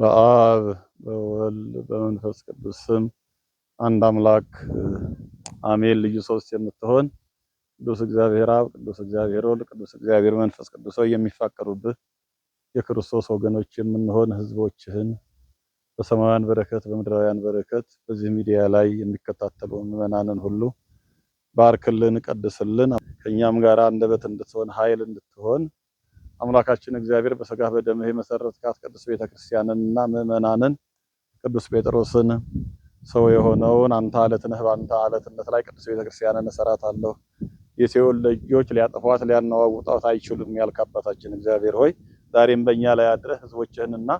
በአብ በወልድ በመንፈስ ቅዱስ ስም አንድ አምላክ አሜን። ልዩ ሶስት የምትሆን ቅዱስ እግዚአብሔር አብ፣ ቅዱስ እግዚአብሔር ወልድ፣ ቅዱስ እግዚአብሔር መንፈስ ቅዱስ የሚፋቀሩብህ የክርስቶስ ወገኖች የምንሆን ህዝቦችህን በሰማያውያን በረከት በምድራውያን በረከት በዚህ ሚዲያ ላይ የሚከታተሉ ምዕመናንን ሁሉ ባርክልን፣ ቀድስልን። ከኛም ጋር አንደበት እንድትሆን ኃይል እንድትሆን አምላካችን እግዚአብሔር በሥጋ በደምህ የመሰረትካት ቅዱስ ቤተክርስቲያንንና ምዕመናንን ቅዱስ ጴጥሮስን ሰው የሆነውን አንተ አለት ነህ፣ በአንተ አለትነት ላይ ቅዱስ ቤተክርስቲያንን እሰራታለሁ፣ የሲኦል ደጆች ሊያጠፏት ሊያናዋውጧት አይችሉም ያልክ አባታችን እግዚአብሔር ሆይ ዛሬም በእኛ ላይ አድረህ ህዝቦችህንና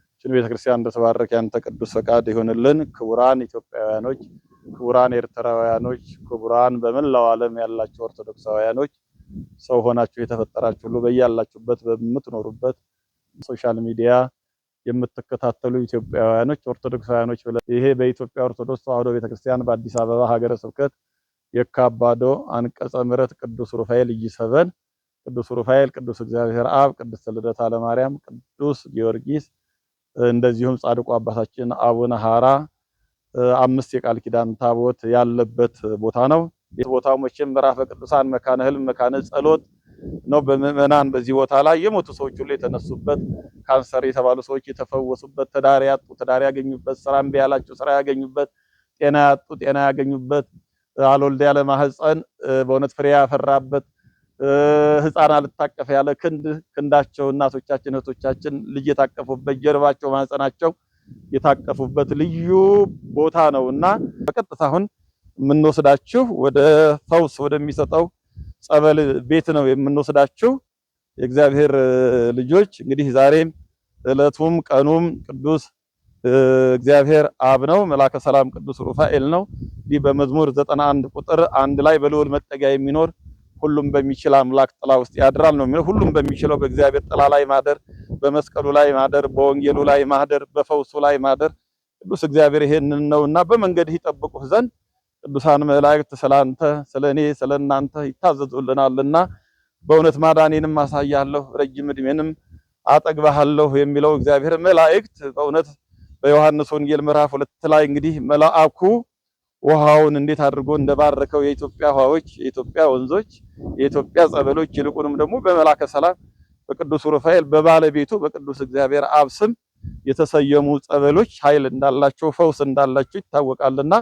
ይህችን ቤተክርስቲያን እንድትባርክ ያንተ ቅዱስ ፈቃድ ይሁንልን። ክቡራን ኢትዮጵያውያኖች፣ ክቡራን ኤርትራውያኖች፣ ክቡራን በመላው ዓለም ያላችሁ ኦርቶዶክሳውያኖች ሰው ሆናችሁ የተፈጠራችሁ ሁሉ በያላችሁበት በምትኖሩበት ሶሻል ሚዲያ የምትከታተሉ ኢትዮጵያውያኖች ኦርቶዶክሳውያኖች ይሄ በኢትዮጵያ ኦርቶዶክስ ተዋሕዶ ቤተክርስቲያን በአዲስ አበባ ሀገረ ስብከት የካባዶ አንቀጸ ምሕረት ቅዱስ ሩፋኤል ኢይሰበን፣ ቅዱስ ሩፋኤል፣ ቅዱስ እግዚአብሔር አብ፣ ቅድስት ልደታ ለማርያም፣ ቅዱስ ጊዮርጊስ እንደዚሁም ጻድቁ አባታችን አቡነ ሐራ 5 የቃል ኪዳን ታቦት ያለበት ቦታ ነው። ቦታው መቼም ምዕራፈ ቅዱሳን መካነ ሕልም መካነ ጸሎት ነው። በምዕመናን በዚህ ቦታ ላይ የሞቱ ሰዎች ሁሉ የተነሱበት፣ ካንሰር የተባሉ ሰዎች የተፈወሱበት፣ ትዳር ያጡ ትዳር ያገኙበት፣ ስራ እምቢ ያላቸው ስራ ያገኙበት፣ ጤና ያጡ ጤና ያገኙበት፣ አልወልድ ያለ ማህፀን በእውነት ፍሬ ያፈራበት፣ ህፃን አልታቀፍ ያለ ክንዳቸው እናቶቻችን እህቶቻችን ልጅ የታቀፉበት፣ ጀርባቸው ማህፀናቸው የታቀፉበት ልዩ ቦታ ነውና በቀጥታ አሁን የምንወስዳችሁ ወደ ፈውስ ወደሚሰጠው ጸበል ቤት ነው የምንወስዳችሁ። የእግዚአብሔር ልጆች እንግዲህ ዛሬም ዕለቱም ቀኑም ቅዱስ እግዚአብሔር አብ ነው። መላከ ሰላም ቅዱስ ሩፋኤል ነው። እንዲህ በመዝሙር 91 ቁጥር 1 ላይ በልዑል መጠጊያ የሚኖር ሁሉም በሚችል አምላክ ጥላ ውስጥ ያድራል ነው የሚለው። ሁሉም በሚችለው በእግዚአብሔር ጥላ ላይ ማደር፣ በመስቀሉ ላይ ማደር፣ በወንጌሉ ላይ ማደር፣ በፈውሱ ላይ ማደር ቅዱስ እግዚአብሔር ይሄንን ነውና በመንገድህ ይጠብቁህ ዘንድ ቅዱሳን መላእክት ስላንተ ስለኔ ስለናንተ ይታዘዙልናልና በእውነት ማዳኔንም አሳያለሁ ረጅም እድሜንም አጠግባለሁ የሚለው እግዚአብሔር መላእክት በእውነት በዮሐንስ ወንጌል ምዕራፍ 2 ላይ እንግዲህ መልአኩ ውሃውን እንዴት አድርጎ እንደባረከው የኢትዮጵያ ውሃዎች፣ የኢትዮጵያ ወንዞች፣ የኢትዮጵያ ጸበሎች ይልቁንም ደግሞ በመላከ ሰላም በቅዱስ ሩፋኤል በባለቤቱ በቅዱስ እግዚአብሔር አብ ስም የተሰየሙ ጸበሎች ኃይል እንዳላቸው ፈውስ እንዳላቸው ይታወቃልና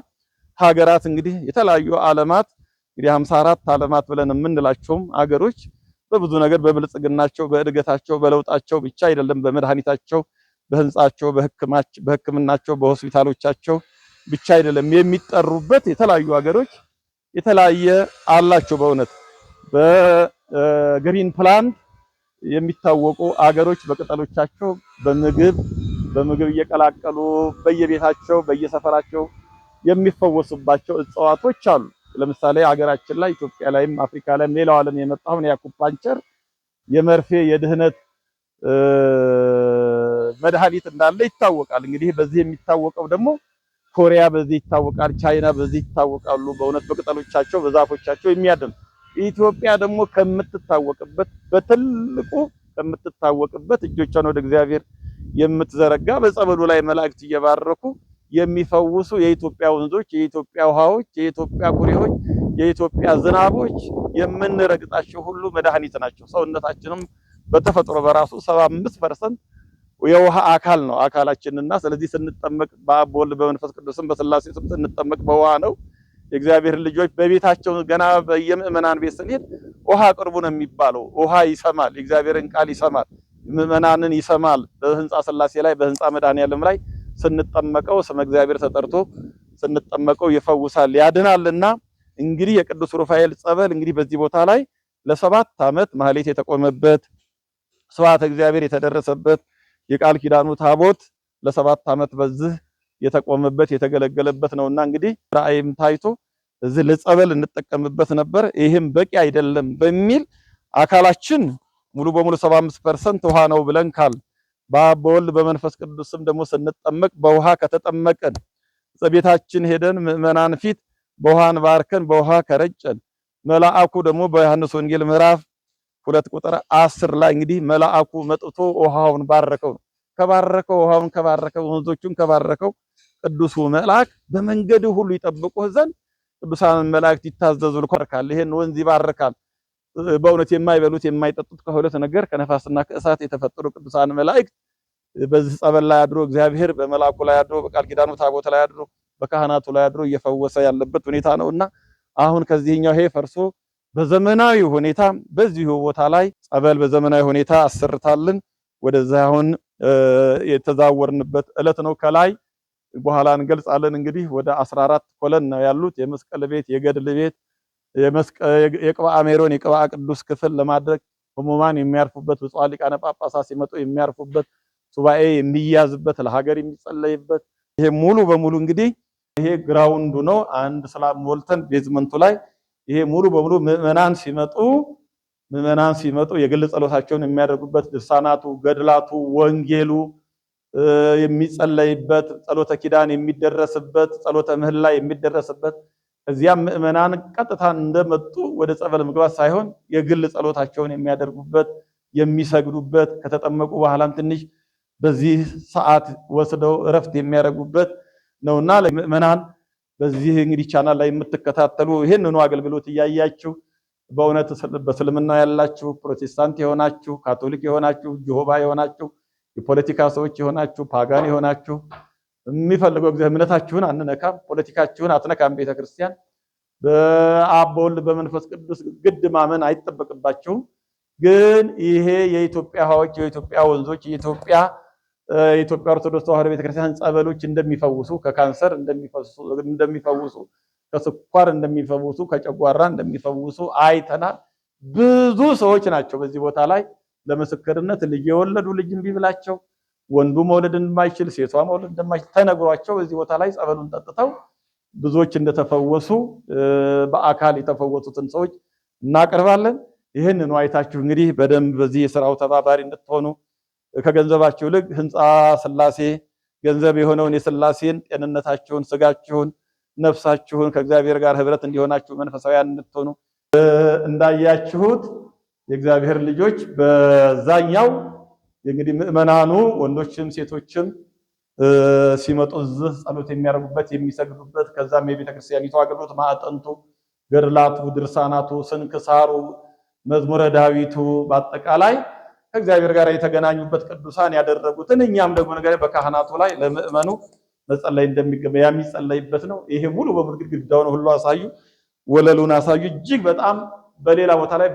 ሀገራት እንግዲህ የተለያዩ ዓለማት እንግዲህ 54 ዓለማት ብለን የምንላቸውም ሀገሮች በብዙ ነገር በብልጽግናቸው በእድገታቸው በለውጣቸው ብቻ አይደለም በመድኃኒታቸው በህንጻቸው በሕክምናቸው በሆስፒታሎቻቸው ብቻ አይደለም የሚጠሩበት የተለያዩ ሀገሮች የተለያየ አላቸው። በእውነት በግሪን ፕላንት የሚታወቁ ሀገሮች በቅጠሎቻቸው በምግብ እየቀላቀሉ በየቤታቸው በየሰፈራቸው የሚፈወሱባቸው እጽዋቶች አሉ። ለምሳሌ ሀገራችን ላይ ኢትዮጵያ ላይም አፍሪካ ላይም ሌላው ዓለም የመጣውን ያኩፓንቸር የመርፌ የድህነት መድኃኒት እንዳለ ይታወቃል። እንግዲህ በዚህ የሚታወቀው ደግሞ ኮሪያ በዚህ ይታወቃል፣ ቻይና በዚህ ይታወቃሉ። በእውነት በቅጠሎቻቸው በዛፎቻቸው የሚያድን ኢትዮጵያ ደግሞ ከምትታወቅበት በትልቁ ከምትታወቅበት እጆቿን ወደ እግዚአብሔር የምትዘረጋ በጸበሉ ላይ መላእክት እየባረኩ የሚፈውሱ የኢትዮጵያ ወንዞች፣ የኢትዮጵያ ውሃዎች፣ የኢትዮጵያ ኩሬዎች፣ የኢትዮጵያ ዝናቦች የምንረግጣቸው ሁሉ መድኃኒት ናቸው። ሰውነታችንም በተፈጥሮ በራሱ 75% የውሃ አካል ነው አካላችንና ስለዚህ ስንጠመቅ በአብ በወልድ በመንፈስ ቅዱስም በስላሴ ስም ስንጠመቅ በውሃ ነው። የእግዚአብሔር ልጆች በቤታቸው ገና በየምዕመናን ቤት ስንሄድ ውሃ ቅርቡ ነው የሚባለው። ውሃ ይሰማል፣ የእግዚአብሔርን ቃል ይሰማል፣ ምዕመናንን ይሰማል። በህንጻ ስላሴ ላይ በህንጻ መድኃኔዓለም ላይ ስንጠመቀው ስመ እግዚአብሔር ተጠርቶ ስንጠመቀው ይፈውሳል ያድናልና እንግዲህ የቅዱስ ሩፋኤል ጸበል እንግዲህ በዚህ ቦታ ላይ ለ7 ዓመት ማህሌት የተቆመበት ስብሐተ እግዚአብሔር የተደረሰበት የቃል ኪዳኑ ታቦት ለ7 ዓመት በዚህ የተቆመበት የተገለገለበት ነውና እንግዲህ ራእይም ታይቶ እዚህ ለጸበል እንጠቀምበት ነበር። ይሄም በቂ አይደለም በሚል አካላችን ሙሉ በሙሉ 75% ውሃ ነው ብለን ካል በአብ በወልድ በመንፈስ ቅዱስም ደግሞ ስንጠመቅ በውሃ ከተጠመቀን ቤታችን ሄደን ምዕመናን ፊት በውሃን ባርከን በውሃ ከረጨን መልአኩ ደግሞ በዮሐንስ ወንጌል ምዕራፍ 2 ቁጥር 10 ላይ እንግዲህ መልአኩ መጥቶ ውሃውን ባረከው። ከባረከው ውሃውን ከባረከው ወንዞቹን ከባረከው ቅዱሱ መልአክ በመንገድ ሁሉ ይጠብቁህ ዘንድ ቅዱሳን መላእክት ይታዘዙ ልኮርካል። ይሄን ወንዝ ይባርካል። በእውነት የማይበሉት የማይጠጡት ከሁለት ነገር ከነፋስና ከእሳት የተፈጠሩ ቅዱሳን መላእክት በዚህ ጸበል ላይ አድሮ እግዚአብሔር በመልአኩ ላይ አድሮ በቃል ኪዳኑ ታቦት ላይ አድሮ በካህናቱ ላይ አድሮ እየፈወሰ ያለበት ሁኔታ ነውና አሁን ከዚህኛው ይሄ ፈርሶ በዘመናዊ ሁኔታ በዚሁ ቦታ ላይ ጸበል በዘመናዊ ሁኔታ አሰርታልን ወደዛ አሁን የተዛወርንበት ዕለት ነው። ከላይ በኋላ እንገልጻለን። እንግዲህ ወደ 14 ኮለን ነው ያሉት የመስቀል ቤት፣ የገድል ቤት፣ የቅብአ ሜሮን የቅብአ ቅዱስ ክፍል ለማድረግ ህሙማን የሚያርፉበት፣ ብፁዓን ሊቃነ ጳጳሳት ሲመጡ የሚያርፉበት፣ ሱባኤ የሚያዝበት፣ ለሀገር የሚጸለይበት ይሄ ሙሉ በሙሉ እንግዲህ ይሄ ግራውንዱ ነው። አንድ ስላም ሞልተን ቤዝመንቱ ላይ ይሄ ሙሉ በሙሉ ምዕመናን ሲመጡ የግል ጸሎታቸውን የሚያደርጉበት ድርሳናቱ፣ ገድላቱ፣ ወንጌሉ የሚጸለይበት፣ ጸሎተ ኪዳን የሚደረስበት፣ ጸሎተ ምህላ የሚደረስበት እዚያም ምዕመናን ቀጥታ እንደመጡ ወደ ጸበል መግባት ሳይሆን የግል ጸሎታቸውን የሚያደርጉበት የሚሰግዱበት ከተጠመቁ በኋላም ትንሽ በዚህ ሰዓት ወስደው እረፍት የሚያደርጉበት ነውና ለምዕመናን በዚህ እንግዲህ ቻናል ላይ የምትከታተሉ ይሄንኑ አገልግሎት እያያችሁ በእውነት በእስልምና ያላችሁ፣ ፕሮቴስታንት የሆናችሁ፣ ካቶሊክ የሆናችሁ፣ ጆሆባ የሆናችሁ፣ የፖለቲካ ሰዎች የሆናችሁ፣ ፓጋን የሆናችሁ የሚፈልገው እግዚአብሔር እምነታችሁን አንነካም፣ ፖለቲካችሁን አትነካም። ቤተክርስቲያን በአብ በወልድ በመንፈስ ቅዱስ ግድ ማመን አይጠበቅባችሁም። ግን ይሄ የኢትዮጵያ ውሃዎች፣ የኢትዮጵያ ወንዞች፣ የኢትዮጵያ ኦርቶዶክስ ተዋሕዶ ቤተክርስቲያን ጸበሎች እንደሚፈውሱ፣ ከካንሰር እንደሚፈውሱ፣ ከስኳር እንደሚፈውሱ፣ ከጨጓራ እንደሚፈውሱ አይተናል። ብዙ ሰዎች ናቸው በዚህ ቦታ ላይ ለምስክርነት ልጅ የወለዱ ልጅ እምቢ ብላቸው ወንዱ መውለድ እንደማይችል ሴቷ መውለድ እንደማይችል ተነግሯቸው በዚህ ቦታ ላይ ጸበሉን ጠጥተው ብዙዎች እንደተፈወሱ በአካል የተፈወሱትን ሰዎች እናቀርባለን። ይህንን አይታችሁ እንግዲህ በደንብ በዚህ የሥራው ተባባሪ እንድትሆኑ ከገንዘባችሁ ልክ ህንፃ ሥላሴ ገንዘብ የሆነውን የሥላሴን ጤንነታችሁን፣ ስጋችሁን፣ ነፍሳችሁን ከእግዚአብሔር ጋር ህብረት እንዲሆናችሁ መንፈሳውያን እንድትሆኑ እንዳያችሁት የእግዚአብሔር ልጆች በዛኛው እንግዲህ ምዕመናኑ ወንዶችም ሴቶችም ሲመጡ እዚህ ጸሎት የሚያደርጉበት የሚሰግዱበት ከዛም የቤተክርስቲያኒቱ አገልግሎት ማዕጠንቱ፣ ገድላቱ፣ ድርሳናቱ፣ ስንክሳሩ፣ መዝሙረ ዳዊቱ በአጠቃላይ ከእግዚአብሔር ጋር የተገናኙበት ቅዱሳን ያደረጉትን እኛም ደግሞ ነገር በካህናቱ ላይ ለምዕመኑ መጸለይ እንደሚገባ የሚጸለይበት ነው። ይሄ ሙሉ በሙሉ ግድግዳውን ሁሉ አሳዩ፣ ወለሉን አሳዩ። እጅግ በጣም በሌላ ቦታ ላይ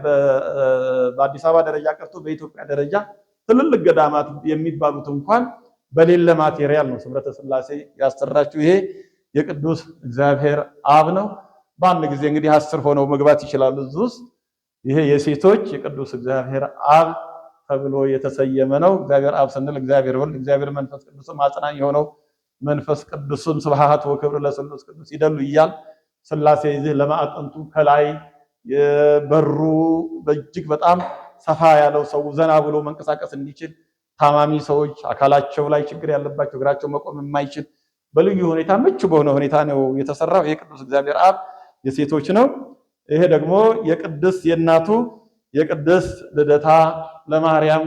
በአዲስ አበባ ደረጃ ቀርቶ በኢትዮጵያ ደረጃ ትልልቅ ገዳማት የሚባሉት እንኳን በሌለ ማቴሪያል ነው ስምረተ ሥላሴ ያሰራችሁ። ይሄ የቅዱስ እግዚአብሔር አብ ነው። በአንድ ጊዜ እንግዲህ 10 ሆነው መግባት ይችላሉ እዚህ ውስጥ። ይሄ የሴቶች የቅዱስ እግዚአብሔር አብ ተብሎ የተሰየመ ነው። እግዚአብሔር አብ ስንል እግዚአብሔር ወልድ፣ እግዚአብሔር መንፈስ ቅዱስም አጽናኝ የሆነው መንፈስ ቅዱስም ስብሐት ወክብር ለስሉስ ቅዱስ ይደሉ እያል ሥላሴ ይህ ለማዕጠንቱ ከላይ የበሩ በእጅግ በጣም ሰፋ ያለው ሰው ዘና ብሎ መንቀሳቀስ እንዲችል፣ ታማሚ ሰዎች አካላቸው ላይ ችግር ያለባቸው እግራቸው መቆም የማይችል በልዩ ሁኔታ ምቹ በሆነ ሁኔታ ነው የተሰራው። የቅዱስ እግዚአብሔር አብ የሴቶች ነው። ይሄ ደግሞ የቅድስት የእናቱ የቅድስት ልደታ ለማርያም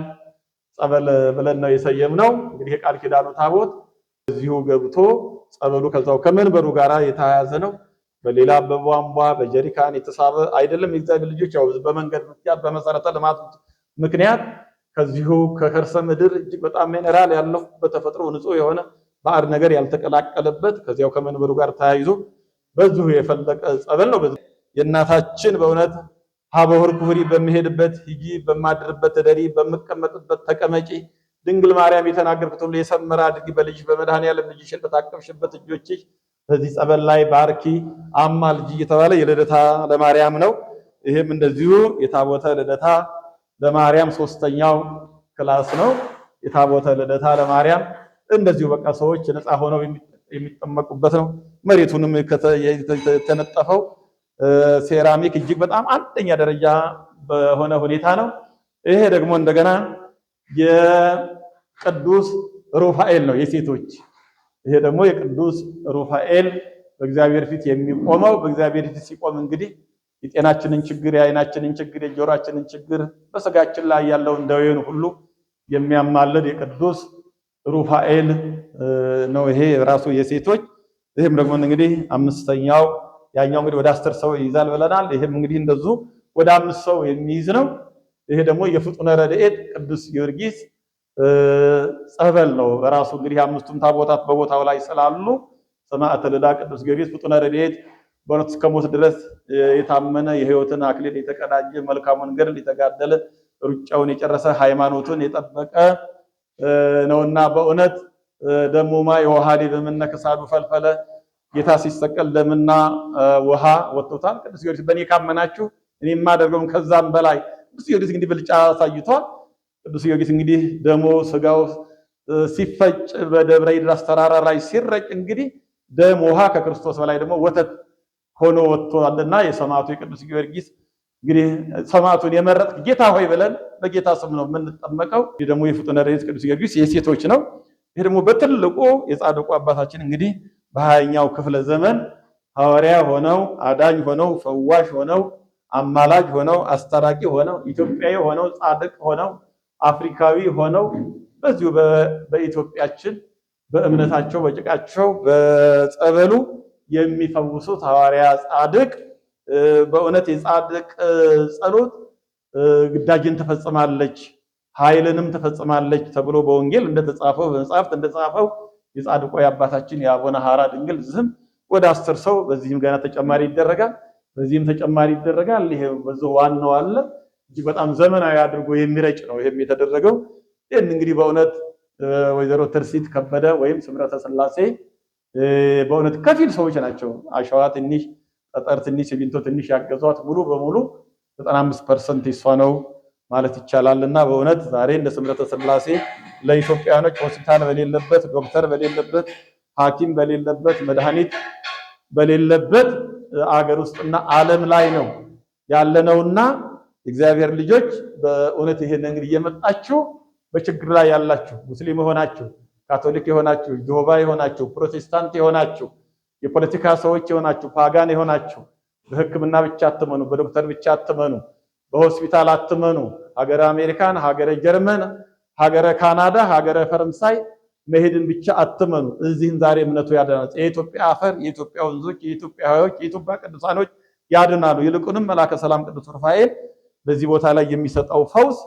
ጸበል ብለን ነው የሰየምነው። እንግዲህ የቃል ኪዳኑ ታቦት እዚሁ ገብቶ ጸበሉ ከዛው ከመንበሩ ጋር የተያያዘ ነው። በሌላ በቧንቧ በጀሪካን የተሳበ አይደለም። የእግዚአብሔር ልጆች ያው በመንገድ ምክንያት በመሰረተ ልማት ምክንያት ከዚሁ ከከርሰ ምድር እጅግ በጣም ሚነራል ያለው በተፈጥሮ ንጹህ የሆነ ባዕድ ነገር ያልተቀላቀለበት ከዚያው ከመንበሩ ጋር ተያይዞ በዚሁ የፈለቀ ጸበል ነው። የእናታችን በእውነት ሀበወርቅ ሁሪ በሚሄድበት ሂጂ፣ በማድርበት ተደሪ፣ በመቀመጥበት ተቀመጪ፣ ድንግል ማርያም የተናገርኩት ሁሉ የሰመረ አድርጊ፣ በልጅሽ በመድኃኔዓለም ልጅሽን በታቀፍሽበት እጆችሽ በዚህ ጸበል ላይ ባርኪ አማልጂ እየተባለ የልደታ ለማርያም ነው። ይሄም እንደዚሁ የታቦተ ልደታ ለማርያም ሶስተኛው ክላስ ነው። የታቦተ ልደታ ለማርያም እንደዚሁ በቃ ሰዎች ነፃ ሆነው የሚጠመቁበት ነው። መሬቱንም የተነጠፈው ሴራሚክ እጅግ በጣም አንደኛ ደረጃ በሆነ ሁኔታ ነው። ይሄ ደግሞ እንደገና የቅዱስ ሩፋኤል ነው የሴቶች። ይሄ ደግሞ የቅዱስ ሩፋኤል በእግዚአብሔር ፊት የሚቆመው በእግዚአብሔር ፊት ሲቆም እንግዲህ የጤናችንን ችግር፣ የዓይናችንን ችግር፣ የጆሮአችንን ችግር፣ በስጋችን ላይ ያለውን ደዌን ሁሉ የሚያማልድ የቅዱስ ሩፋኤል ነው። ይሄ ራሱ የሴቶች ይሄም ደግሞ እንግዲህ አምስተኛው ያኛው እንግዲህ ወደ 10 ሰው ይይዛል ብለናል። ይሄም እንግዲህ እንደዚሁ ወደ 5 ሰው የሚይዝ ነው። ይሄ ደግሞ የፍጡነ ረድኤት ቅዱስ ጊዮርጊስ ጸበል ነው። ራሱ እንግዲህ አምስቱም ታቦታት በቦታው ላይ ስላሉ ሰማዕተ ልዳ ቅዱስ ጊዮርጊስ ፍጡነ ረድኤት በእውነት እስከ ሞት ድረስ የታመነ የሕይወትን አክሊል የተቀዳጀ መልካሙን ገድል የተጋደለ ሩጫውን የጨረሰ ሃይማኖቱን የጠበቀ ነውና በእውነት ደሙማ የውሃዴ በምነ ክሳዱ ፈልፈለ ጌታ ሲሰቀል ደምና ውሃ ወጥቶታል። ቅዱስ ጊዮርጊስ በእኔ ካመናችሁ እኔ የማደርገውን ከዛም በላይ ቅዱስ ጊዮርጊስ እንግዲህ ብልጫ አሳይቷል። ቅዱስ ጊዮርጊስ እንግዲህ ደሙ ስጋው ሲፈጭ በደብረ ይድራስ ተራራ ላይ ሲረጭ እንግዲህ ደም ውሃ ከክርስቶስ በላይ ደግሞ ወተት ሆኖ ወጥቷልና የሰማዕቱ የቅዱስ ጊዮርጊስ እንግዲህ ሰማዕቱን የመረጥክ ጌታ ሆይ ብለን በጌታ ስም ነው የምንጠመቀው። ይህ ደግሞ የፍጡነ ረድኤት ቅዱስ ጊዮርጊስ የሴቶች ነው። ይህ ደግሞ በትልቁ የጻድቁ አባታችን እንግዲህ በ20ኛው ክፍለ ዘመን ሐዋርያ ሆነው አዳኝ ሆነው ፈዋሽ ሆነው አማላጅ ሆነው አስታራቂ ሆነው ኢትዮጵያዊ ሆነው ጻድቅ ሆነው አፍሪካዊ ሆነው በዚሁ በኢትዮጵያችን በእምነታቸው በጭቃቸው በጸበሉ የሚፈውሱት ሐዋርያ ጻድቅ በእውነት የጻድቅ ጸሎት ግዳጅን ትፈጽማለች ኃይልንም ትፈጽማለች ተብሎ በወንጌል እንደተጻፈው በመጽሐፍት እንደተጻፈው የጻድቁ የአባታችን የአቡነ ሐራ ድንግል ስም ወደ 10 ሰው በዚህም ገና ተጨማሪ ይደረጋል። በዚህም ተጨማሪ ይደረጋል። ይሄ በዛው ዋናው አለ እጅግ በጣም ዘመናዊ አድርጎ የሚረጭ ነው ይሄም የተደረገው። ይሄን እንግዲህ በእውነት ወይዘሮ ትርሲት ከበደ ወይም ስምረተ ስላሴ በእውነት ከፊል ሰዎች ናቸው። አሸዋ ትንሽ፣ ጠጠር ትንሽ፣ ሲሚንቶ ትንሽ ያገዟት ሙሉ በሙሉ 95% ይሷ ነው ማለት ይቻላልና በእውነት ዛሬ እንደ ስምረተ ስላሴ ለኢትዮጵያኖች ሆስፒታል በሌለበት ዶክተር በሌለበት ሐኪም በሌለበት መድኃኒት በሌለበት አገር ውስጥና ዓለም ላይ ነው ያለነውና እግዚአብሔር ልጆች በእውነት ይሄን እንግዲህ እየመጣችሁ በችግር ላይ ያላችሁ ሙስሊም የሆናችሁ ካቶሊክ የሆናችሁ ጆሆባ የሆናችሁ ፕሮቴስታንት የሆናችሁ የፖለቲካ ሰዎች የሆናችሁ ፓጋን የሆናችሁ በሕክምና ብቻ አትመኑ፣ በዶክተር ብቻ አትመኑ፣ በሆስፒታል አትመኑ። ሀገረ አሜሪካን፣ ሀገረ ጀርመን፣ ሀገረ ካናዳ፣ ሀገረ ፈረንሳይ መሄድን ብቻ አትመኑ። እዚህን ዛሬ እምነቱ ያድናል። የኢትዮጵያ አፈር፣ የኢትዮጵያ ወንዞች፣ የኢትዮጵያ ሀይቆች፣ የኢትዮጵያ ቅዱሳኖች ያድናሉ። ይልቁንም መልአከ ሰላም ቅዱስ ሩፋኤል በዚህ ቦታ ላይ የሚሰጠው ፈውስ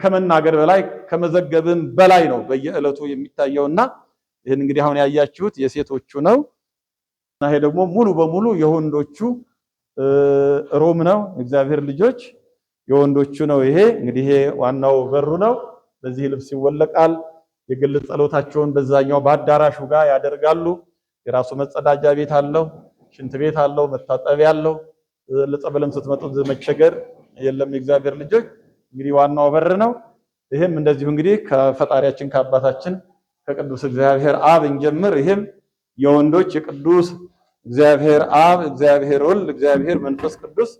ከመናገር በላይ ከመዘገብም በላይ ነው በየዕለቱ የሚታየውና ይሄን እንግዲህ አሁን ያያችሁት የሴቶቹ ነው እና ይሄ ደግሞ ሙሉ በሙሉ የወንዶቹ ሮም ነው። እግዚአብሔር ልጆች የወንዶቹ ነው። ይሄ እንግዲህ ይሄ ዋናው በሩ ነው። በዚህ ልብስ ይወለቃል። የግል ጸሎታቸውን በዛኛው በአዳራሹ ጋር ያደርጋሉ። የራሱ መጸዳጃ ቤት አለው፣ ሽንት ቤት አለው፣ መታጠቢያ አለው። ለጸበልም ስትመጡ መቸገር የለም። የእግዚአብሔር ልጆች እንግዲህ ዋናው በር ነው። ይሄም እንደዚሁ እንግዲህ ከፈጣሪያችን ከአባታችን ከቅዱስ እግዚአብሔር አብ እንጀምር። ይሄም የወንዶች የቅዱስ እግዚአብሔር አብ፣ እግዚአብሔር ወልድ፣ እግዚአብሔር መንፈስ ቅዱስ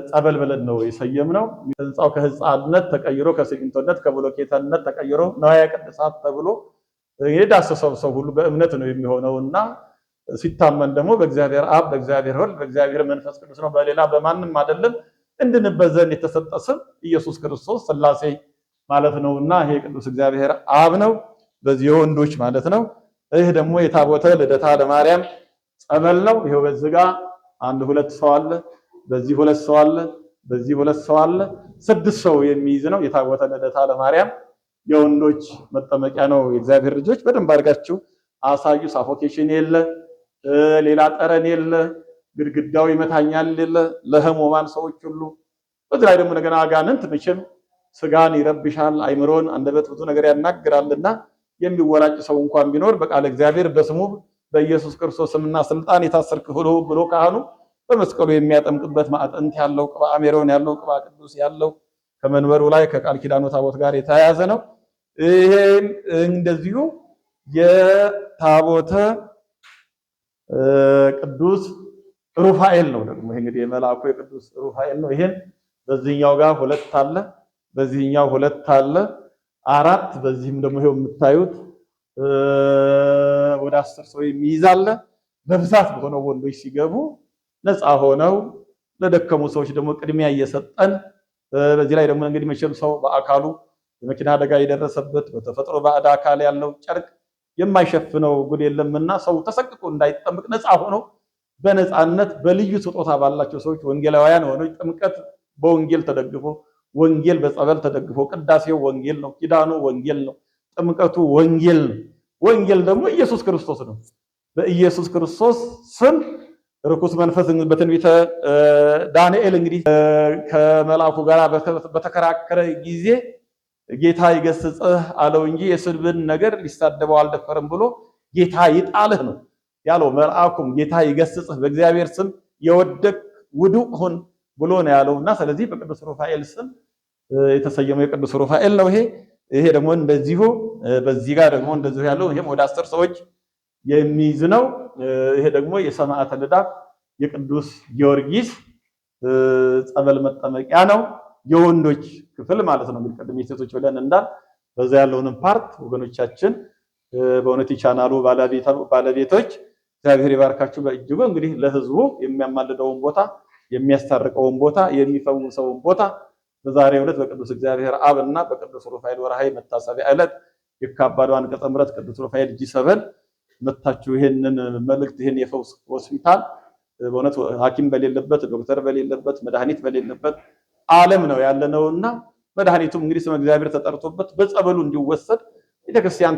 ጸበል ብለን ነው የሰየምነው። ህንጻው ከህንጻነት ተቀይሮ ከሲሚንቶነት ከብሎኬትነት ተቀይሮ ነዋያ ቅድሳት ተብሎ የዳሰሰው ሰው ሁሉ በእምነት ነው የሚሆነውና ሲታመን ደግሞ በእግዚአብሔር አብ፣ በእግዚአብሔር ወልድ፣ በእግዚአብሔር መንፈስ ቅዱስ ነው። በሌላ በማንም አይደለም። እንድንበዘን የተሰጠ ስም ኢየሱስ ክርስቶስ ሥላሴ ማለት ነውና ይሄ ቅዱስ እግዚአብሔር አብ ነው። በዚህ የወንዶች ማለት ነው። ይሄ ደግሞ የታቦተ ልደታ ለማርያም ጸበል ነው። ይሄው በዚህ ጋር 1-2 ሰው አለ፣ በዚህ 2 ሰው አለ፣ በዚህ 2 ሰው አለ። 6 ሰው የሚይዝ ነው። የታቦተ ልደታ ለማርያም የወንዶች መጠመቂያ ነው። የእግዚአብሔር ልጆች በደንብ አድርጋችሁ አሳዩ። ሳፎኬሽን የለ፣ ሌላ ጠረን የለ፣ ግድግዳው ይመታኛል የለ፣ ለህሙማን ሰዎች ሁሉ። በዚህ ላይ ደግሞ ነገና አጋንንት መቼም ስጋን ይረብሻል፣ አይምሮን አንደበት ብዙ ነገር ያናግራልና የሚወላጭ ሰው እንኳን ቢኖር በቃለ እግዚአብሔር በስሙ በኢየሱስ ክርስቶስ ስምና ስልጣን የታሰርክ ሁሉ ብሎ ካህኑ በመስቀሉ የሚያጠምቅበት ማዕጠንት ያለው ቅባ አሜሮን ያለው ቅባ ቅዱስ ያለው ከመንበሩ ላይ ከቃል ኪዳኑ ታቦት ጋር የተያያዘ ነው። ይሄን እንደዚሁ የታቦተ ቅዱስ ሩፋኤል ነው። ደግሞ ይሄ እንግዲህ የመልአኩ የቅዱስ ሩፋኤል ነው። ይሄን በዚህኛው ጋር 2 አለ፣ በዚህኛው 2 አለ፣ 4 በዚህም ደግሞ ይሄው የምታዩት ወደ 10 ሰው የሚይዛል። በብዛት በሆነው ወንዶች ሲገቡ ነፃ ሆነው ለደከሙ ሰዎች ደግሞ ቅድሚያ እየሰጠን በዚህ ላይ ደግሞ እንግዲህ መቼም ሰው በአካሉ የመኪና አደጋ የደረሰበት በተፈጥሮ ባዕድ አካል ያለው ጨርቅ የማይሸፍነው ጉድ የለምና ሰው ተሰቅቆ እንዳይጠምቅ ነፃ ሆኖ በነፃነት በልዩ ስጦታ ባላቸው ሰዎች ወንጌላውያን ሆነው ጥምቀት በወንጌል ተደግፎ ወንጌል በጸበል ተደግፎ ቅዳሴው ወንጌል ነው፣ ኪዳኑ ወንጌል ነው፣ ጥምቀቱ ወንጌል ነው። ወንጌል ደግሞ ኢየሱስ ክርስቶስ ነው። በኢየሱስ ክርስቶስ ስም ርኩስ መንፈስ በትንቢተ ዳንኤል እንግዲህ ከመልአኩ ጋር በተከራከረ ጊዜ ጌታ ይገስጽህ አለው እንጂ የስድብን ነገር ሊሳደበው አልደፈርም ብሎ ጌታ ይጣልህ ነው ያለው። መልአኩም ጌታ ይገስጽህ በእግዚአብሔር ስም የወደቅ ውዱቅ ሁን ብሎ ነው ያለውና ስለዚህ በቅዱስ ሩፋኤል ስም የተሰየመው የቅዱስ ሩፋኤል ነው። ይሄ ደግሞ እንደዚሁ በዚህ ጋር ደግሞ እንደዚሁ ያለው ይሄም ወደ 10 ሰዎች የሚይዝ ነው። ይሄ ደግሞ የሰማዕተ ልዳ የቅዱስ ጊዮርጊስ ጸበል መጠመቂያ ነው። የወንዶች ክፍል ማለት ነው። እንግዲህ ቀደም የሴቶች ብለን እንዳል በዛ ያለውን ፓርት ወገኖቻችን በእውነት የቻናሉ ባለቤቶች እግዚአብሔር ይባርካችሁ በእጅጉ። እንግዲህ ለህዝቡ የሚያማልደውን ቦታ የሚያስታርቀውን ቦታ የሚፈውሰውን ቦታ በዛሬው ዕለት በቅዱስ እግዚአብሔር አብ እና በቅዱስ ሩፋኤል ወርሃዊ መታሰቢያ ዕለት የካባዱ አንቀጸ ምሕረት ቅዱስ ሩፋኤል ጂ7 መታችሁ ይሄንን መልእክት ይሄን የፈውስ ሆስፒታል በእውነት ሐኪም በሌለበት ዶክተር በሌለበት መድኃኒት በሌለበት ዓለም ነው ያለነውና መድኃኒቱም እንግዲህ ስመ እግዚአብሔር ተጠርቶበት በጸበሉ እንዲወሰድ ቤተክርስቲያን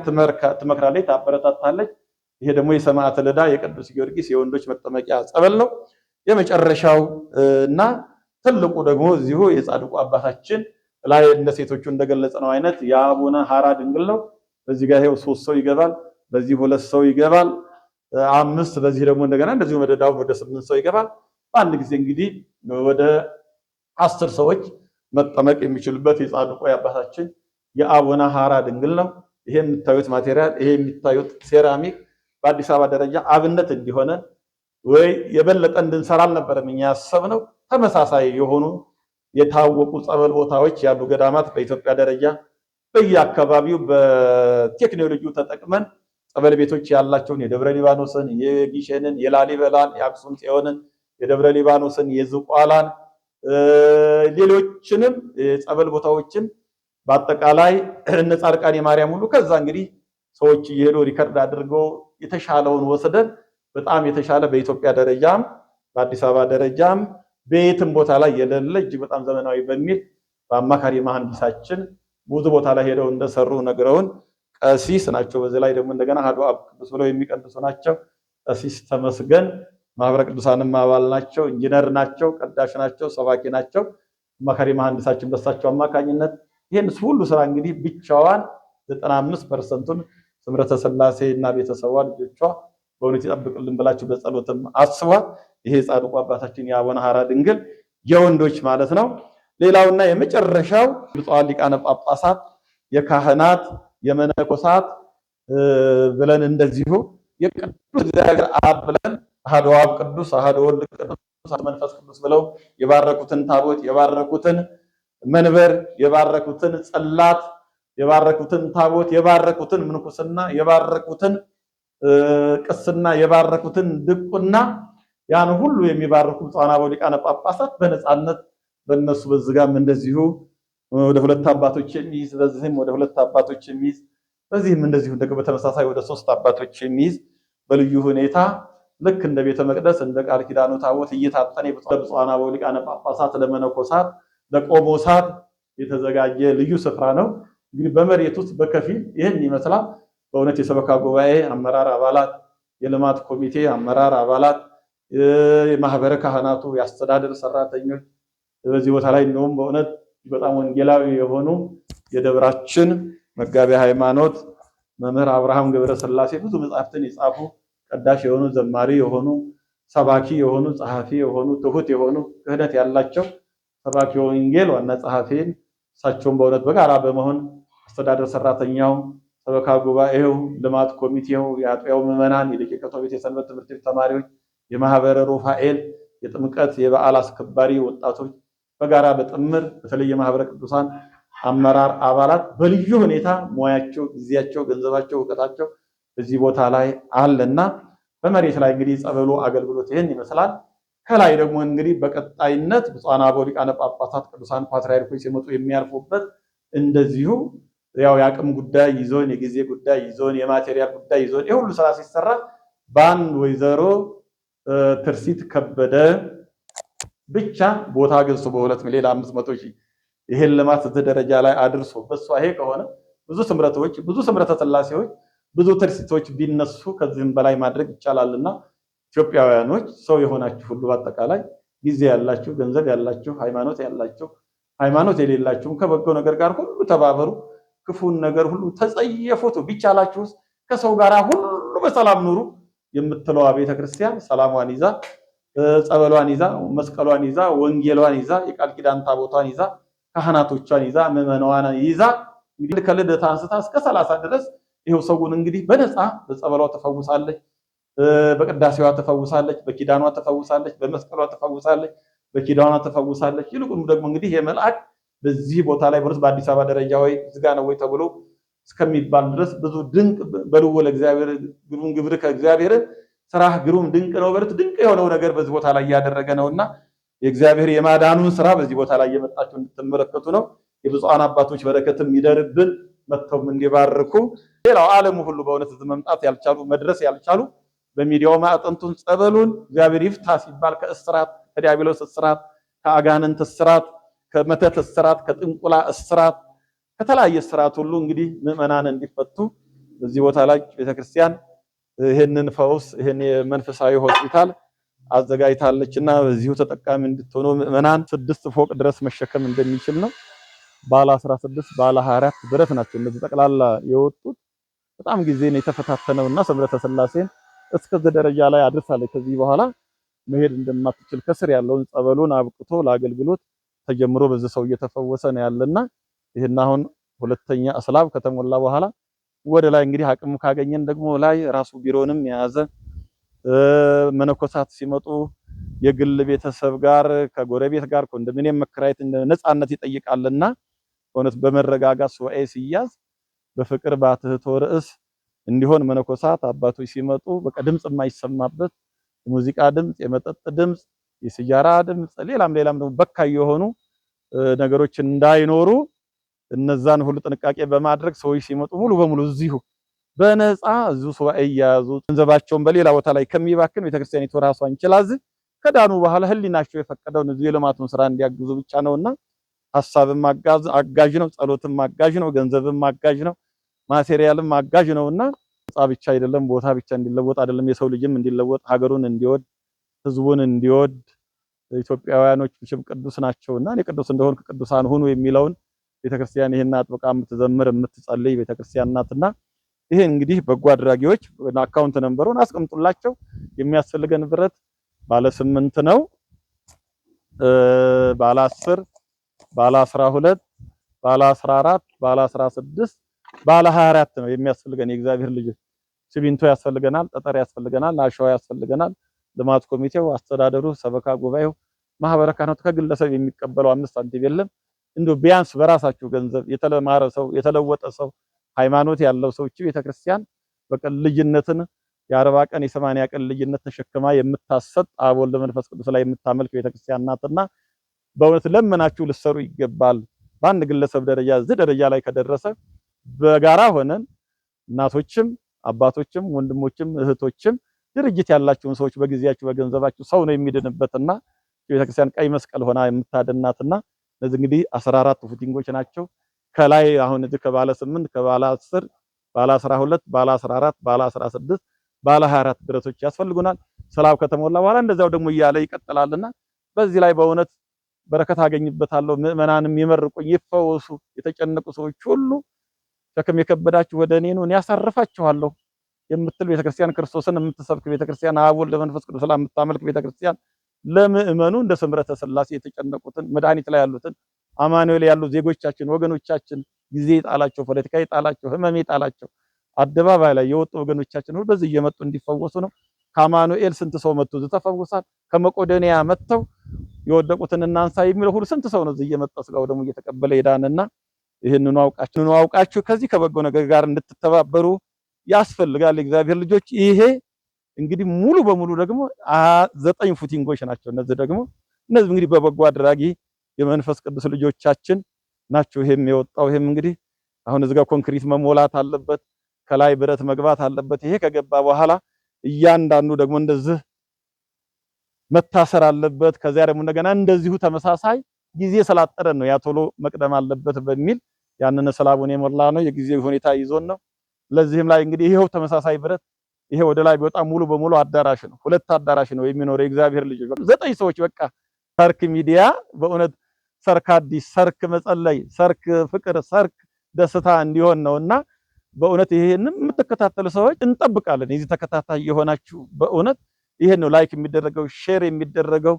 ትመክራለች፣ ታበረታታለች። ይሄ ደግሞ የሰማዕተ ልዳ የቅዱስ ጊዮርጊስ የወንዶች መጠመቂያ ጸበል ነው። የመጨረሻው እና ትልቁ ደግሞ እዚሁ የጻድቁ አባታችን ላይ እንደ ሴቶቹ እንደገለጸነው አይነት የአቡነ ሐራ ድንግል ነው። በዚህ ጋር ይሄው 3 ሰው ይገባል፣ በዚህ 2 ሰው ይገባል፣ 5 በዚህ ደግሞ እንደገና እንደዚሁ መደዳው ወደ 8 ሰው ይገባል። በአንድ ጊዜ እንግዲህ ወደ 10 ሰዎች መጠመቅ የሚችሉበት የጻድቁ አባታችን የአቡነ ሐራ ድንግል ነው። ይሄ የምታዩት ማቴሪያል ይሄ የሚታዩት ሴራሚክ በአዲስ አበባ ደረጃ አብነት እንዲሆነ ወይ የበለጠ እንድንሰራ አልነበረም እኛ ያሰብነው። ተመሳሳይ የሆኑ የታወቁ ጸበል ቦታዎች ያሉ ገዳማት በኢትዮጵያ ደረጃ በየአካባቢው በቴክኖሎጂው ተጠቅመን ጸበል ቤቶች ያላቸውን የደብረ ሊባኖስን፣ የጊሸንን፣ የላሊበላን፣ የአክሱም ጽዮንን፣ የደብረ ሊባኖስን፣ የዝቋላን ሌሎችንም ጸበል ቦታዎችን በአጠቃላይ እነ ጻድቃኔ ማርያም ሁሉ ከዛ እንግዲህ ሰዎች እየሄዱ ሪከርድ አድርገው የተሻለውን ወስደን በጣም የተሻለ በኢትዮጵያ ደረጃም በአዲስ አበባ ደረጃም በየትም ቦታ ላይ የሌለ እጅግ በጣም ዘመናዊ በሚል በአማካሪ መሐንዲሳችን ብዙ ቦታ ላይ ሄደው እንደሰሩ ነግረውን ቀሲስ ናቸው። በዚህ ላይ ደግሞ እንደገና አሐዱ አብ ቅዱስ ብለው የሚቀድሱ ናቸው። ቀሲስ ተመስገን ማህበረ ቅዱሳንም አባል ናቸው፣ ኢንጂነር ናቸው፣ ቀዳሽ ናቸው፣ ሰባኪ ናቸው። አማካሪ መሐንዲሳችን በሳቸው አማካኝነት ይሄን ሁሉ ስራ እንግዲህ ብቻዋን 95%ን ስምረተ ሥላሴ እና ቤተሰቧ ልጆቿ በእውነት ይጠብቅልን ብላችሁ በጸሎትም አስቧት። ይሄ ጻድቁ አባታችን የአቡነ ሐራ ድንግል የወንዶች ማለት ነው። ሌላውና የመጨረሻው ብፁዓን ሊቃነ ጳጳሳት የካህናት የመነኮሳት ብለን እንደዚሁ የቅዱስ እግዚአብሔር አብ ብለን አሐዱ አብ ቅዱስ አሐዱ ወልድ ቅዱስ መንፈስ ቅዱስ ብለው የባረኩትን ታቦት የባረኩትን መንበር የባረኩትን ጽላት የባረኩትን ታቦት የባረኩትን ምንኩስና የባረኩትን ቅስና የባረኩትን ድቁና ያን ሁሉ የሚባርኩ ብፁዓን አበው ሊቃነ ጳጳሳት በነፃነት በእነሱ በዝጋም እንደዚሁ ወደ 2 አባቶች የሚይዝ በዚህም ወደ 2 አባቶች የሚይዝ በዚህም እንደዚሁ ደግሞ በተመሳሳይ ወደ 3 አባቶች የሚይዝ በልዩ ሁኔታ ልክ እንደ ቤተ መቅደስ እንደ ቃል ኪዳኑ ታቦት እየታጠነ ብፁዓን አበው ሊቃነ ጳጳሳት ለመነኮሳት ለቆሞሳት የተዘጋጀ ልዩ ስፍራ ነው። እንግዲህ በመሬት ውስጥ በከፊል ይህን ይመስላል። በእውነት የሰበካ ጉባኤ አመራር አባላት፣ የልማት ኮሚቴ አመራር አባላት፣ የማህበረ ካህናቱ፣ የአስተዳደር ሰራተኞች በዚህ ቦታ ላይ እንደውም በእውነት በጣም ወንጌላዊ የሆኑ የደብራችን መጋቢ ሃይማኖት መምህር አብርሃም ገብረስላሴ ብዙ መጻሕፍትን የጻፉ ቀዳሽ የሆኑ ዘማሪ የሆኑ ሰባኪ የሆኑ ጸሐፊ የሆኑ ትሁት የሆኑ ክህነት ያላቸው ሰባኪ ወንጌል ዋና ጸሐፊን እሳቸውን በእውነት በጋራ በመሆን አስተዳደር ሰራተኛው፣ ሰበካ ጉባኤው፣ ልማት ኮሚቴው፣ የአጥቢያው ምዕመናን፣ የደቂቀቶ ቤት የሰንበት ትምህርት ቤት ተማሪዎች፣ የማህበረ ሩፋኤል የጥምቀት የበዓል አስከባሪ ወጣቶች በጋራ በጥምር በተለይ የማህበረ ቅዱሳን አመራር አባላት በልዩ ሁኔታ ሙያቸው፣ ጊዜያቸው፣ ገንዘባቸው፣ ዕውቀታቸው በዚህ ቦታ ላይ አለና በመሬት ላይ እንግዲህ ጸበሉ አገልግሎት ይህን ይመስላል። ከላይ ደግሞ እንግዲህ በቀጣይነት ብፁዓን አበው ሊቃነ ጳጳሳት ቅዱሳን ፓትርያርኮች ሲመጡ የሚያርፉበት እንደዚሁ ያው የአቅም ጉዳይ ይዞን የጊዜ ጉዳይ ይዞን የማቴሪያል ጉዳይ ይዞን የሁሉ ስራ ሲሰራ በአንድ ወይዘሮ ትርሲት ከበደ ብቻ ቦታ ገዝቶ በ2 ሚሊዮን 500 ሺህ ይሄን ልማት ደረጃ ላይ አድርሶ በሷ ይሄ ከሆነ ብዙ ስምረቶች ብዙ ስምረተ ስላሴዎች ብዙ ትርሲቶች ቢነሱ ከዚህም በላይ ማድረግ ይቻላልና ኢትዮጵያውያኖች ሰው የሆናችሁ ሁሉ በአጠቃላይ ጊዜ ያላችሁ ገንዘብ ያላችሁ ሃይማኖት የሌላችሁ ከበጎ ነገር ጋር ሁሉ ተባበሩ። ክፉን ነገር ሁሉ ተጸየፉት። ቢቻላችሁ ከሰው ጋር ሁሉ በሰላም ኑሩ የምትለዋ ቤተክርስቲያን ሰላሟን ይዛ ጸበሏን ይዛ መስቀሏን ይዛ ወንጌሏን ይዛ የቃል ኪዳን ታቦቷን ይዛ ካህናቶቿን ይዛ ምዕመናኗን ይዛ እንግዲህ ከልደታ አንስታ እስከ 30 ድረስ ይሄው ሰውን እንግዲህ በነፃ በጸበሏ ተፈውሳለች፣ በቅዳሴዋ ተፈውሳለች፣ በኪዳኗ ተፈውሳለች፣ በመስቀሏ ተፈውሳለች፣ በኪዳኗ ተፈውሳለች። ይልቁንም ደግሞ እንግዲህ የመልአክ በዚህ ቦታ ላይ በአዲስ አበባ ደረጃ ወይ ዝጋ ነው ወይ ተብሎ እስከሚባል ድረስ ብዙ ድንቅ በልዎ ለእግዚአብሔር ግሩም ግብር ከእግዚአብሔር ስራህ ግሩም ድንቅ ነው በርት ድንቅ የሆነው ነገር በዚህ ቦታ ላይ ያደረገ ነውና የእግዚአብሔር የማዳኑን ስራ በዚህ ቦታ ላይ የመጣችሁ እንድትመለከቱ ነው። የብፁዓን አባቶች በረከትም ይደርብን መጥተው እንዲባርኩ። ሌላው ዓለሙ ሁሉ በእውነት መምጣት ያልቻሉ መድረስ ያልቻሉ በሚዲያው ማዕጠንቱን ጸበሉን እግዚአብሔር ይፍታ ሲባል ከእስራት ከዲያብሎስ እስራት ከአጋንንት እስራት ከመተት እስራት ከጥንቁላ እስራት ከተለያየ እስራት ሁሉ እንግዲህ ምዕመናን እንዲፈቱ በዚህ ቦታ ላይ ቤተክርስቲያን ይሄንን ፈውስ ይሄን የመንፈሳዊ ሆስፒታል አዘጋጅታለችና በዚሁ ተጠቃሚ እንድትሆኑ ምዕመናን 6 ፎቅ ድረስ መሸከም እንደሚችል ነው። ባለ 16 ባለ 24 ብረት ናቸው እነዚህ ጠቅላላ የወጡት። በጣም ጊዜን የተፈታተነውና ሰምረተ ስላሴን እስከዚህ ደረጃ ላይ አድርሳለች። ከዚህ በኋላ መሄድ እንደማትችል ከስር ያለውን ጸበሉን አብቅቶ ለአገልግሎት ተጀምሮ በዚህ ሰው እየተፈወሰ ነው ያለና ይሄን አሁን ሁለተኛ እስላብ ከተሞላ በኋላ ወደ ላይ እንግዲህ አቅም ካገኘን ደግሞ ላይ ራሱ ቢሮንም የያዘ መነኮሳት ሲመጡ የግል ቤተሰብ ጋር ከጎረቤት ጋር ኮንዶሚኒየም መከራየት ነፃነት ይጠይቃልና በእውነት በመረጋጋት ሱባኤ ሲያዝ በፍቅር ባትህቶ ርዕስ እንዲሆን መነኮሳት አባቶች ሲመጡ በቃ ድምጽ የማይሰማበት ሙዚቃ ድምጽ፣ የመጠጥ ድምጽ፣ የሲጋራ ድምጽ ሌላም ደግሞ በካይ የሆኑ ነገሮች እንዳይኖሩ እነዛን ሁሉ ጥንቃቄ በማድረግ ሰዎች ሲመጡ ሙሉ በሙሉ እዚሁ በነፃ እዚሁ ሱባኤ ያያዙ ገንዘባቸውን በሌላ ቦታ ላይ ከሚባክን ቤተክርስቲያኒቱ ራሷን ይችላል ከዳኑ በኋላ ህሊናቸው የፈቀደውን እዚህ የልማቱን ስራ እንዲያግዙ ብቻ ነውና ሐሳብም አጋዥ ነው፣ ጸሎትም አጋዥ ነው፣ ገንዘብም አጋዥ ነው፣ ማቴሪያልም አጋዥ ነውና ህንጻ ብቻ አይደለም ቦታ ብቻ እንዲለወጥ አይደለም የሰው ልጅም እንዲለወጥ ሀገሩን እንዲወድ ህዝቡን እንዲወድ ኢትዮጵያውያኖች ብቻም ቅዱስ ናቸውና እኔ ቅዱስ እንደሆንኩ ቅዱሳን ሁኑ የሚለውን ቤተክርስቲያን ይሄን አጥብቃ የምትዘምር የምትጸልይ ቤተክርስቲያን ናትና ይሄ እንግዲህ በጎ አድራጊዎች አካውንት ነምበሩን አስቀምጡላቸው። የሚያስፈልገን ብረት ባለ 8 ነው፣ ባለ 10፣ ባለ 12፣ ባለ 14፣ ባለ 16፣ ባለ 24 ነው የሚያስፈልገን። የእግዚአብሔር ልጅ ሲሚንቶ ያስፈልገናል፣ ጠጠር ያስፈልገናል፣ አሸዋ ያስፈልገናል። ልማት ኮሚቴው፣ አስተዳደሩ፣ ሰበካ ጉባኤው፣ ማህበረ ካህናቱ ከግለሰብ የሚቀበለው 5 ሳንቲም የለም። እንደው ቢያንስ በራሳችሁ ገንዘብ የተለማረ ሰው የተለወጠ ሰው ሃይማኖት ያለው ሰው እቺ ቤተክርስቲያን በቀን ልጅነትን የ40 ቀን የ80 ቀን ልጅነት ተሸክማ የምታሰጥ አብ ወልድ መንፈስ ቅዱስ ላይ የምታመልክ ቤተክርስቲያን ናትና በእውነት ለምናችሁ ልሰሩ ይገባል። በአንድ ግለሰብ ደረጃ እዚህ ደረጃ ላይ ከደረሰ በጋራ ሆነን እናቶችም አባቶችም ወንድሞችም እህቶችም ድርጅት ያላችሁን ሰዎች በጊዜያችሁ በገንዘባችሁ ሰው ነው የሚድንበትና ቤተክርስቲያን ቀይ መስቀል ሆና የምታድናትና እነዚህ እንግዲህ 14 ፉቲንጎች ናቸው። ከላይ አሁን እዚህ ከባለ 8 ከባለ 10 ባለ 12 ባለ 14 ባለ 16 ባለ 24 ብረቶች ያስፈልጉናል። ስላብ ከተሞላ በኋላ እንደዛው ደግሞ እያለ ይቀጥላልና በዚህ ላይ በእውነት በረከት አገኝበታለሁ። ምዕመናንም ይመርቁኝ ይፈወሱ። የተጨነቁ ሰዎች ሁሉ ሸክም የከበዳችሁ ወደ እኔ ኑ እኔ ያሳርፋችኋለሁ የምትል ቤተክርስቲያን ክርስቶስን የምትሰብክ ቤተክርስቲያን አብ ወልድ መንፈስ ቅዱስ ላይ የምታመልክ ቤተክርስቲያን ለምእመኑ እንደ ስምረተ ስላሴ የተጨነቁትን መድኃኒት ላይ ያሉትን አማኑኤል ያሉ ዜጎቻችን ወገኖቻችን ጊዜ ጣላቸው ፖለቲካ ጣላቸው ህመም ጣላቸው አደባባይ ላይ የወጡ ወገኖቻችን ሁሉ በዚህ እየመጡ እንዲፈወሱ ነው። ከአማኑኤል ስንት ሰው መጥቶ ተፈውሷል። ከመቆዶንያ መጥተው የወደቁትን እናንሳ የሚለው ሁሉ ስንት ሰው ነው እዚህ እየመጣ ስጋው ደግሞ እየተቀበለ ሄዳንና ይሄንኑ አውቃችሁ ከዚህ ከበጎ ነገር ጋር እንድትተባበሩ ያስፈልጋል። እግዚአብሔር ልጆች ይሄ እንግዲህ ሙሉ በሙሉ ደግሞ 9 ፉቲንጎች ናቸው። እነዚህ እንግዲህ በበጎ አድራጊ የመንፈስ ቅዱስ ልጆቻችን ናቸው። ይሄም የወጣው ይሄም እንግዲህ አሁን እዚህ ጋር ኮንክሪት መሞላት አለበት፣ ከላይ ብረት መግባት አለበት። ይሄ ከገባ በኋላ እያንዳንዱ ደግሞ እንደዚህ መታሰር አለበት። ከዚያ ደግሞ እንደገና እንደዚሁ ተመሳሳይ ጊዜ ስላጠረን ነው ያቶሎ መቅደም አለበት በሚል ያንን ስላቡን የሞላ ነው። የጊዜው ሁኔታ ይዞን ነው። ለዚህም ላይ እንግዲህ ይሄው ተመሳሳይ ብረት ይሄ ወደ ላይ ቢወጣ ሙሉ በሙሉ አዳራሽ ነው። 2 አዳራሽ ነው የሚኖረው የእግዚአብሔር ልጆች 9 ሰዎች በቃ ሰርክ ሚዲያ በእውነት ሰርክ አዲስ፣ ሰርክ መጸለይ፣ ሰርክ ፍቅር፣ ሰርክ ደስታ እንዲሆን ነውና በእውነት ይሄንን የምትከታተሉ ሰዎች እንጠብቃለን። የዚህ ተከታታይ የሆናችሁ በእውነት ይሄን ነው ላይክ የሚደረገው፣ ሼር የሚደረገው፣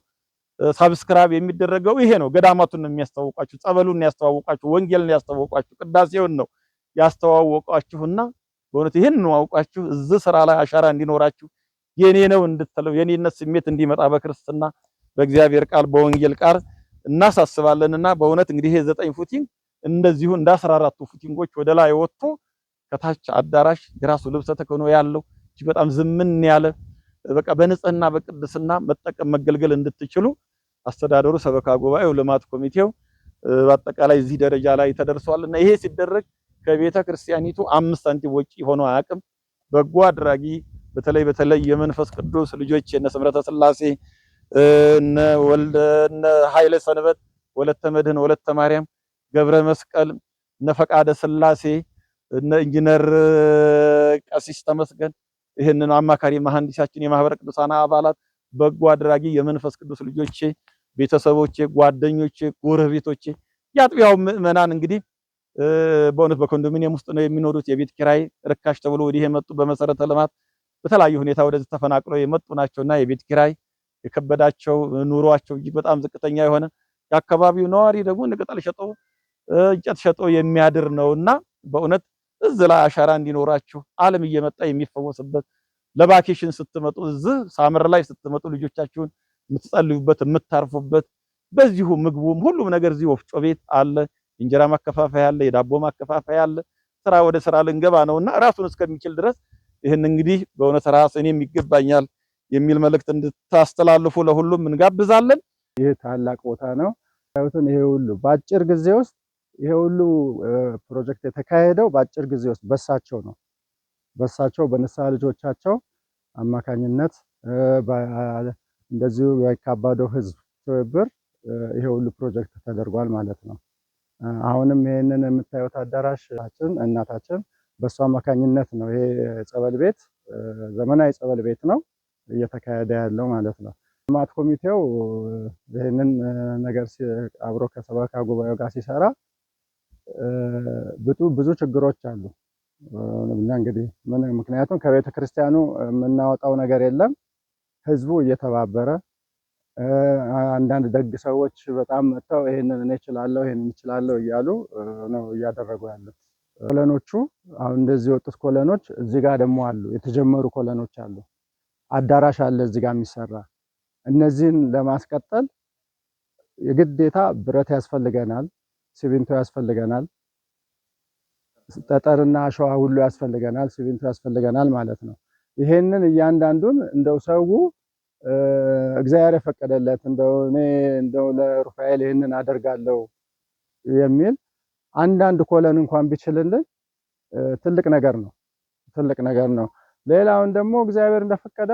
ሳብስክራይብ የሚደረገው ይሄ ነው። ገዳማቱን ነው የሚያስተዋውቃችሁ፣ ጸበሉን ነው ያስተዋውቃችሁ፣ ወንጌልን ነው ያስተዋውቃችሁ፣ ቅዳሴውን ነው ያስተዋውቃችሁና በእውነት ይሄን ነው አውቃችሁ እዚህ ስራ ላይ አሻራ እንዲኖራችሁ የኔ ነው እንድትለው የኔነት ስሜት እንዲመጣ በክርስትና በእግዚአብሔር ቃል በወንጌል ቃል እናሳስባለንና በእውነት እንግዲህ ይሄ 9 ፉቲንግ እንደዚሁ እንደ 14ቱ ፉቲንጎች ወደ ላይ ወጥቶ ከታች አዳራሽ የራሱ ልብሰ ተክህኖ ያለው እጅግ በጣም ዝምን ያለ በቃ በንጽህና በቅድስና መጠቀም መገልገል እንድትችሉ አስተዳደሩ፣ ሰበካ ጉባኤው፣ ልማት ኮሚቴው በአጠቃላይ እዚህ ደረጃ ላይ ተደርሷልና ይሄ ሲደረግ ከቤተ ክርስቲያኒቱ 5 ሳንቲም ወጪ ሆኖ አያውቅም። በጎ አድራጊ በተለይ የመንፈስ ቅዱስ ልጆች እነ ስምረተ ስላሴ እነ ወልደ እነ ኃይለ ሰንበት ወለተ መድህን ወለተ ማርያም ገብረ መስቀል እነ ፈቃደ ስላሴ እነ ኢንጂነር ቀሲስ ተመስገን ይሄንን አማካሪ መሐንዲሳችን የማህበረ ቅዱሳን አባላት በጎ አድራጊ የመንፈስ ቅዱስ ልጆቼ ቤተሰቦቼ ጓደኞቼ ጎረቤቶቼ ያጥቢያው ምእመናን እንግዲህ በእውነት በኮንዶሚኒየም ውስጥ ነው የሚኖሩት። የቤት ኪራይ ርካሽ ተብሎ ወዲህ የመጡ በመሰረተ ልማት በተለያዩ ሁኔታ ወደዚህ ተፈናቅለው የመጡ ናቸውና የቤት ኪራይ የከበዳቸው ኑሯቸው እጅግ በጣም ዝቅተኛ የሆነ የአካባቢው ነዋሪ ደግሞ ቅጠል ሸጦ እንጨት ሸጦ የሚያድር ነውና በእውነት እዚህ ላይ አሻራ እንዲኖራችሁ ዓለም እየመጣ የሚፈወስበት ለቫኬሽን ስትመጡ እዚህ ሳምር ላይ ስትመጡ ልጆቻችሁን የምትጸልዩበት የምታርፉበት በዚሁ ምግቡም ሁሉም ነገር እዚህ ወፍጮ ቤት አለ፣ እንጀራ ማከፋፈያ አለ፣ የዳቦ ማከፋፈያ አለ። ስራ ወደ ስራ ልንገባ ነውና ራሱን እስከሚችል ድረስ ይሄን እንግዲህ በእውነት ራስ እኔም ይገባኛል የሚል መልእክት እንድታስተላልፉ ለሁሉም እንጋብዛለን። ይሄ ታላቅ ቦታ ነው። ይሄ ሁሉ በአጭር ጊዜ ውስጥ ይሄ ሁሉ ፕሮጀክት የተካሄደው በአጭር ጊዜ ውስጥ በሳቸው ነው። በሳቸው በንስሐ ልጆቻቸው አማካኝነት እንደዚሁ የካባዶ ህዝብ ትብብር ይሄ ሁሉ ፕሮጀክት ተደርጓል ማለት ነው። አሁንም ይሄንን የምታዩት አዳራሻችን እናታችን በሷ አማካኝነት ነው ይሄ ጸበል ቤት ዘመናዊ ጸበል ቤት ነው እየተካሄደ ያለው ማለት ነው። ልማት ኮሚቴው ይሄንን ነገር አብሮ ከሰበካ ጉባኤው ጋር ሲሰራ ብዙ ችግሮች አሉ። እንግዲህ ምክንያቱም ከቤተ ክርስቲያኑ የምናወጣው ነገር የለም። ህዝቡ እየተባበረ አንዳንድ ደግ ሰዎች በጣም መጥተው ይሄንን እኔ እችላለሁ ይሄንን እችላለሁ እያሉ ነው እያደረጉ ያሉት። ኮለኖቹ አሁን እንደዚህ የወጡት ኮለኖች እዚህ ጋር ደግሞ አሉ፣ የተጀመሩ ኮለኖች አሉ። አዳራሽ አለ እዚህ ጋር የሚሰራ። እነዚህን ለማስቀጠል የግዴታ ብረት ያስፈልገናል፣ ሲሚንቶ ያስፈልገናል፣ ጠጠርና አሸዋ ሁሉ ያስፈልገናል፣ ሲሚንቶ ያስፈልገናል ማለት ነው። ይሄንን እያንዳንዱን እንደው ሰው እግዚአብሔር የፈቀደለት እንደው ለሩፋኤል ይሄንን አደርጋለሁ የሚል አንዳንድ ኮለን እንኳን ቢችልልን ትልቅ ነገር ነው፣ ትልቅ ነገር ነው። ሌላውን ደግሞ እግዚአብሔር እንደፈቀደ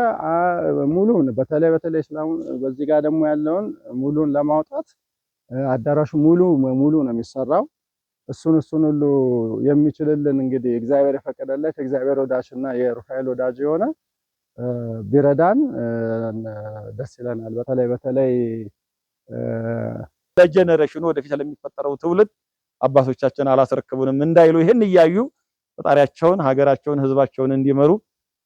ሙሉን በተለይ እስላም በዚህ ጋር ደግሞ ያለውን ሙሉን ለማውጣት አዳራሹ ሙሉ ነው የሚሰራው። እሱን ሁሉ የሚችልልን እንግዲህ እግዚአብሔር የፈቀደለት እግዚአብሔር ወዳጅና የሩፋኤል ወዳጅ የሆነ ቢረዳን ደስ ይለናል። በተለይ ለጀነሬሽኑ ወደፊት ለሚፈጠረው ትውልድ አባቶቻችን አላስረክቡንም እንዳይሉ ይሄን እያዩ ፈጣሪያቸውን ሀገራቸውን ህዝባቸውን እንዲመሩ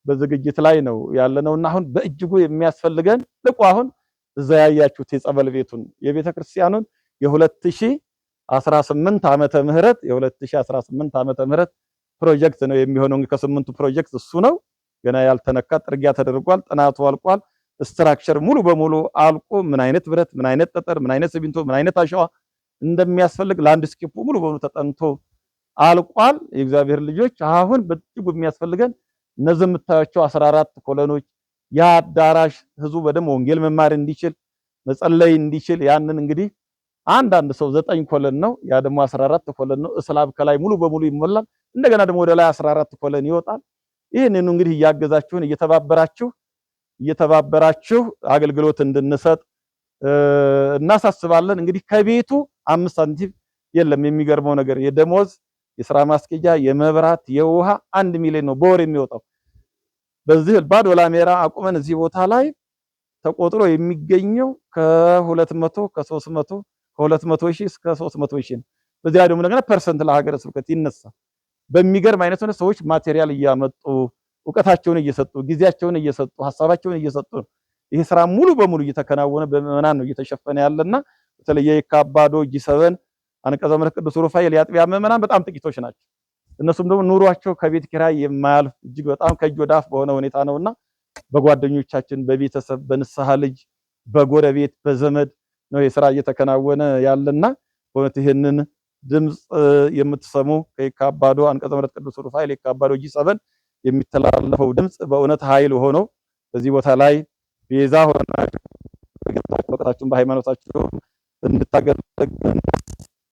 በዝግጅት ላይ ነው ያለነውና አሁን በእጅጉ የሚያስፈልገን ልቁ አሁን እዛ ያያችሁት የጸበል ቤቱን የቤተክርስቲያኑን የ2018 ዓመተ ምህረት ፕሮጀክት ነው የሚሆነው። ከ8ቱ ፕሮጀክት እሱ ነው ገና ያልተነካ። ጥርጊያ ተደርጓል፣ ጥናቱ አልቋል፣ ስትራክቸር ሙሉ በሙሉ አልቆ ምን አይነት ብረት፣ ምን አይነት ጠጠር፣ ምን አይነት ሲሚንቶ፣ ምን አይነት አሸዋ እንደሚያስፈልግ ላንድስኬፑ ሙሉ በሙሉ ተጠንቶ አልቋል። የእግዚአብሔር ልጆች አሁን በእጅጉ የሚያስፈልገን እነዚህ የምታዩቸው 14 ኮለኖች የአዳራሽ ህዝቡ በደንብ ወንጌል መማር እንዲችል መጸለይ እንዲችል ያንን እንግዲህ አንዳንድ ሰው 9 ኮለን ነው፣ ያ ደግሞ 14 ኮለን ነው። እስላብ ከላይ ሙሉ በሙሉ ይሞላል። እንደገና ደግሞ ወደ ላይ 14 ኮለን ይወጣል። ይህንን እንግዲህ እያገዛችሁን እየተባበራችሁ አገልግሎት እንድንሰጥ እናሳስባለን። እንግዲህ ከቤቱ 5 ሳንቲም የለም። የሚገርመው ነገር የደሞዝ፣ የስራ ማስኬጃ፣ የመብራት፣ የውሃ 1 ሚሊዮን ነው በወር የሚወጣው። በዚህ ባዶ ላሜራ አቁመን እዚህ ቦታ ላይ ተቆጥሮ የሚገኘው ከ200 ከ300 ከ200 ሺህ እስከ 300 ሺህ ነው። በዚያ ደግሞ እንደገና ፐርሰንት ለሀገረ ስብከት ይነሳል። በሚገርም አይነት ሆነ ሰዎች ማቴሪያል እያመጡ ዕውቀታቸውን እየሰጡ ጊዜያቸውን እየሰጡ ሐሳባቸውን እየሰጡ ይሄ ስራ ሙሉ በሙሉ እየተከናወነ በምዕመናን ነው እየተሸፈነ ያለና በተለይ የካባዶ ጂ7 አንቀጸ ምሕረት ቅዱስ ሩፋኤል የአጥቢያ ምዕመናን በጣም ጥቂቶች ናቸው። እነሱም ደግሞ ኑሯቸው ከቤት ኪራይ የማያልፍ እጅግ በጣም ከእጅ ወደ አፍ በሆነ ሁኔታ ነውና በጓደኞቻችን፣ በቤተሰብ፣ በንስሐ ልጅ፣ በጎረቤት፣ በዘመድ ነው የሥራ እየተከናወነ ያለና በእውነት ይህንን ድምጽ የምትሰሙ ከካባዶ አንቀጸ ምሕረት ቅዱስ ሩፋኤል የካባዶ ጂ7 የሚተላለፈው ድምጽ በእውነት ኃይል ሆኖ በዚህ ቦታ ላይ ቤዛ ሆናችሁ በሃይማኖታችሁ እንድታገለግሉ